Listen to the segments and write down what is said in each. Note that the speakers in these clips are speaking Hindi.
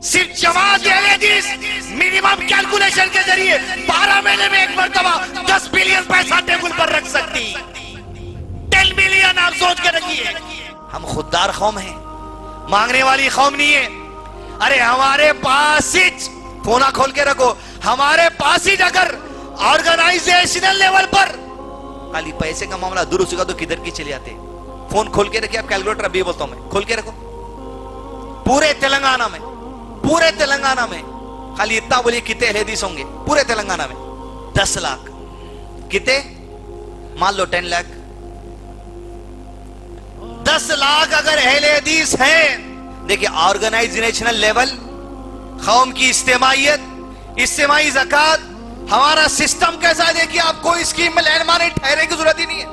सिर्फ जमात हदीस मिनिमम कैलकुलेशन के जरिए 12 महीने में एक मरतबा 10 बिलियन पैसा टेबल पर रख सकती। 10 बिलियन आप सोच के रखिए। हम खुददार कौम हैं, मांगने वाली कौम नहीं है। अरे हमारे पास ही फोना खोल के रखो, हमारे पास ही अगर ऑर्गेनाइजेशनल लेवल पर खाली पैसे का मामला दुरुस्त होगा तो किधर की चले आते। फोन खोल के रखिए आप, कैलकुलेटर अभी बोलता हूं मैं, खोल के रखो। पूरे तेलंगाना में खाली इतना बोलिए कितने अहले हदीस होंगे पूरे तेलंगाना में? 10 लाख। कितने? मान लो 10 लाख। 10 लाख अगर अहले हदीस हैं, देखिए ऑर्गेनाइजेशनल लेवल, कौम की इज्तिमाई ज़कात, हमारा सिस्टम कैसा है देखिए। आपको स्कीम में लैंडमार्क ठहरे की जरूरत ही नहीं है।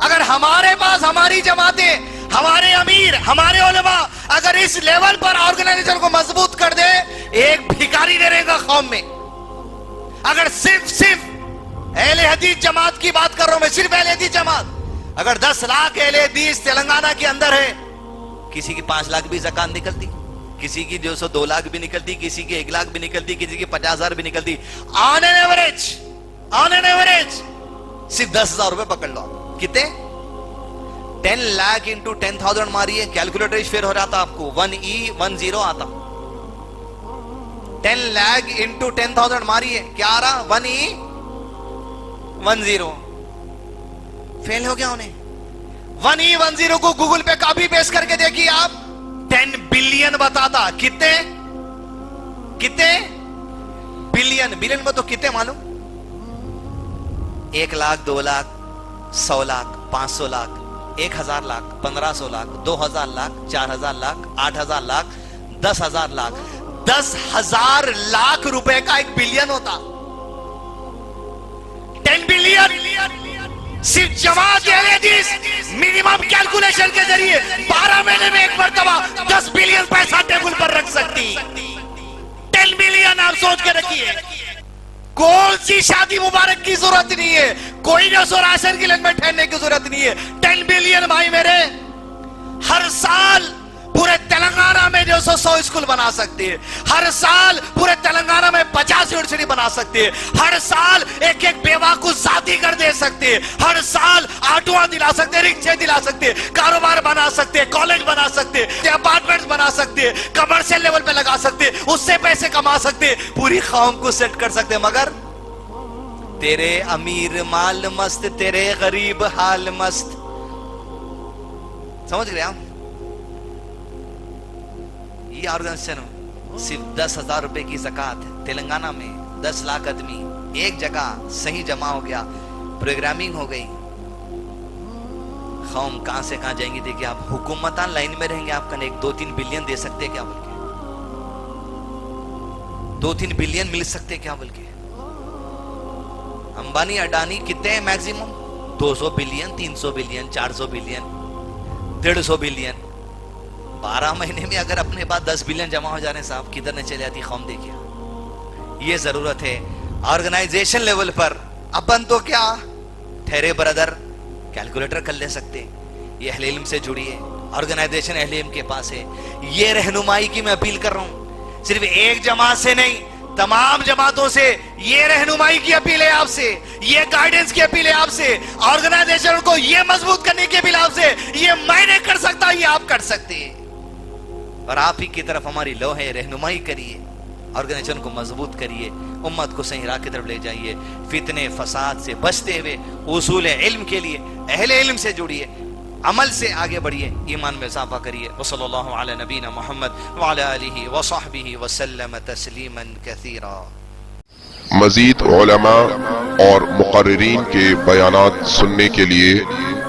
अगर हमारे पास हमारी जमातें, हमारे अमीर, हमारे उलमा अगर इस लेवल पर ऑर्गेनाइजेशन को मजबूत कर दे, एक भिखारी नहीं रहेगा कौम में। अगर सिर्फ अहले हदीस जमात की बात कर रहा हूं मैं, सिर्फ अहले हदीस जमात, अगर 10 लाख अहले हदीस तेलंगाना के अंदर है, किसी की 5 लाख भी ज़कात निकलती, किसी की 2 लाख भी निकलती, किसी की 1 लाख भी निकलती, किसी की 50,000 भी निकलती। ऑन एन एवरेज सिर्फ 10,000 रुपए पकड़ लो। कितने? 10 लाख इंटू 10,000 मारिए, कैलकुलेटर फेर हो जाता आपको 1E10 आता। 10 लाख इंटू 10,000 मारिए, क्या आ रहा? 1E10। फेल हो गया उन्हें। 1E10 को गूगल पे कॉपी पेस्ट करके देखिए आप, 10 बिलियन बताता। कितने बिलियन में तो कितने मालूम? 1 लाख, 2 लाख, 100 लाख, 500 लाख, 1,000 लाख, 1,500 लाख, 2,000 लाख, 4,000 लाख, 8,000 लाख, 10,000 लाख। 10,000 लाख रुपए का 1 बिलियन होता। 10 बिलियन सिर्फ जमात हदीस मिनिमम कैलकुलेशन के जरिए 12 महीने में एक मरतबा 10 बिलियन पैसा टेबल पर रख सकती। 10 बिलियन आप सोच के रखिए। कौन सी शादी मुबारक की जरूरत नहीं है, कोई राशन की लाइन में ठहरने की जरूरत नहीं है। 10 बिलियन भाई मेरे, हर साल पूरे तेलंगाना में 100 स्कूल बना सकते हैं। हर साल पूरे तेलंगाना में 50 यूनिवर्सिटी बना सकते हैं। हर साल एक बेवा को शादी कर दे सकते हैं। हर साल ऑटो दिला सकते हैं, रिक्शे दिला सकते हैं, कारोबार बना सकते हैं, कॉलेज बना सकते हैं, अपार्टमेंट बना सकते हैं, कमर्शियल लेवल पे लगा सकते हैं, उससे पैसे कमा सकते हैं, पूरी कौम को सेट कर सकते हैं। मगर तेरे अमीर माल मस्त, तेरे गरीब हाल मस्त। समझ गए आप? ये ऑर्गेनाइजेशन सिर्फ 10,000 रुपए की ज़कात तेलंगाना में 10 लाख आदमी एक जगह सही जमा हो गया, प्रोग्रामिंग हो गई, कौम कहां से कहां जाएंगी। देखिए आप हुकूमतान लाइन में रहेंगे, आप कने 2-3 बिलियन दे सकते हैं क्या बोल के? 2-3 बिलियन मिल सकते हैं क्या बोल के? अंबानी अडानी कितने हैं maximum? 200 billion, 300 billion, 400 billion, 150 billion. 12 महीने में अगर अपने पास 10 बिलियन जमा हो जाने साहब, किधर न चले आती कौम। देखिए ये जरूरत है ऑर्गेनाइजेशन लेवल पर। अपन तो क्या ठहरे ब्रदर, कैलकुलेटर कर ले सकते। ये अहले इल्म से जुड़िए, ऑर्गेनाइजेशन अहले इल्म के पास है। ये रहनुमाई की मैं अपील कर रहा हूं, सिर्फ एक जमात से नहीं, तमाम जमातों से ये रहनुमाई की अपील है आपसे, ये गाइडेंस की अपील है आपसे, ऑर्गेनाइजेशन को ये मजबूत करने की अपील आपसे। ये मैं नहीं कर सकता, ये आप कर सकते हैं। और आप ही की तरफ हमारी लो है, रहनुमाई करिए, ऑर्गेनाइजेशन को मजबूत करिए, उम्मत को सही राह की तरफ ले जाइए, फितने फसाद से बचते हुए उसूल इल्म के लिए अहले इल्म से जुड़िए, अमल से आगे बढ़िए, ईमान में इजाफा करिए। वसल्लल्लाहु अला नबीना मुहम्मद व अला आलिहि व सहबिहि वसल्लम तस्लीमन कसीरा। मजीद उलमा और मुक़र्रिरीन के बयानात सुनने के लिए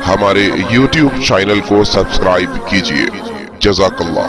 हमारे YouTube चैनल को सब्सक्राइब कीजिए। जज़ाकल्लाह।